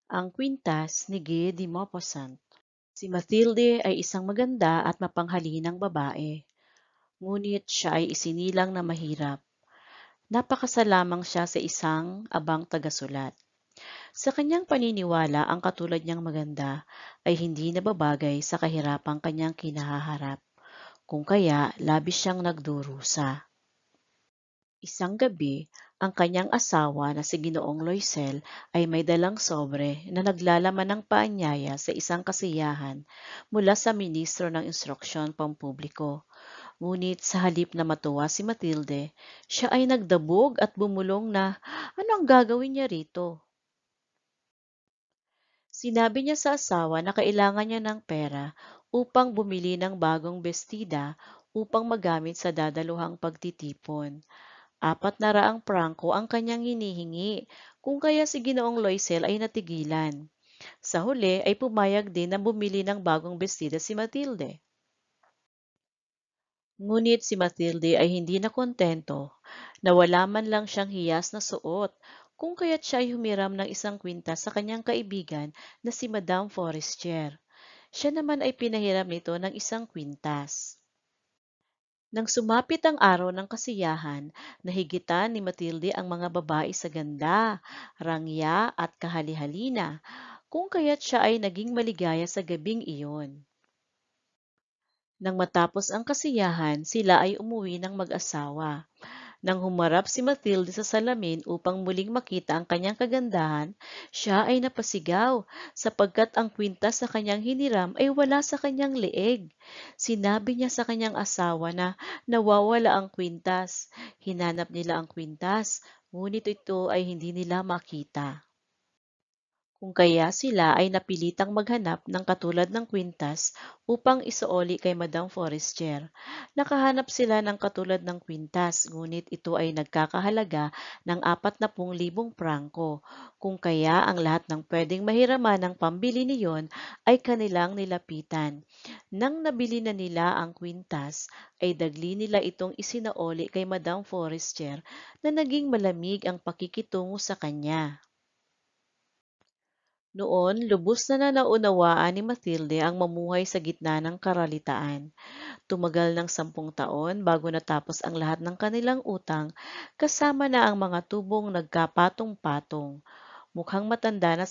Ang kwintas ni Guy de Maupassant. Si Mathilde ay isang maganda at mapanghalinang babae, ngunit siya ay isinilang na mahirap. Napakasalamang siya sa isang abang tagasulat. Sa kanyang paniniwala, ang katulad niyang maganda ay hindi nababagay sa kahirapang kanyang kinahaharap, kung kaya labis siyang nagdurusa. Isang gabi, ang kanyang asawa na si Ginoong Loisel ay may dalang sobre na naglalaman ng paanyaya sa isang kasiyahan mula sa ministro ng instruksyon pampubliko. Ngunit sa halip na matuwa si Matilde, siya ay nagdabog at bumulong na ano ang gagawin niya rito. Sinabi niya sa asawa na kailangan niya ng pera upang bumili ng bagong bestida upang magamit sa dadaluhang pagtitipon. 400 prangko ang kanyang hinihingi, kung kaya si Ginoong Loisel ay natigilan. Sa huli ay pumayag din na bumili ng bagong bestida si Matilde. Ngunit si Matilde ay hindi na kontento na wala man lang siyang hiyas na suot, kung kaya't siya ay humiram ng isang kwintas sa kanyang kaibigan na si Madame Forestier. Siya naman ay pinahiram nito ng isang kwintas. Nang sumapit ang araw ng kasiyahan, nahigitan ni Matilde ang mga babae sa ganda, rangya at kahali-halina, kung kaya't siya ay naging maligaya sa gabing iyon. Nang matapos ang kasiyahan, sila ay umuwi ng mag-asawa. Nang humarap si Matilde sa salamin upang muling makita ang kanyang kagandahan, siya ay napasigaw sapagkat ang kwintas sa kanyang hiniram ay wala sa kanyang leeg. Sinabi niya sa kanyang asawa na nawawala ang kwintas. Hinanap nila ang kwintas, ngunit ito ay hindi nila makita. Kung kaya sila ay napilitang maghanap ng katulad ng kwintas upang isuoli kay Madame Forestier. Nakahanap sila ng katulad ng kwintas, ngunit ito ay nagkakahalaga ng 40,000 prangko. Kung kaya ang lahat ng pwedeng mahiraman ng pambili niyon ay kanilang nilapitan. Nang nabili na nila ang kwintas, ay dagli nila itong isinaoli kay Madame Forestier na naging malamig ang pakikitungo sa kanya. Noon, lubos na naunawaan ni Matilde ang mamuhay sa gitna ng karalitaan. Tumagal ng 10 taon bago natapos ang lahat ng kanilang utang, kasama na ang mga tubong nagkapatong-patong. Mukhang matanda na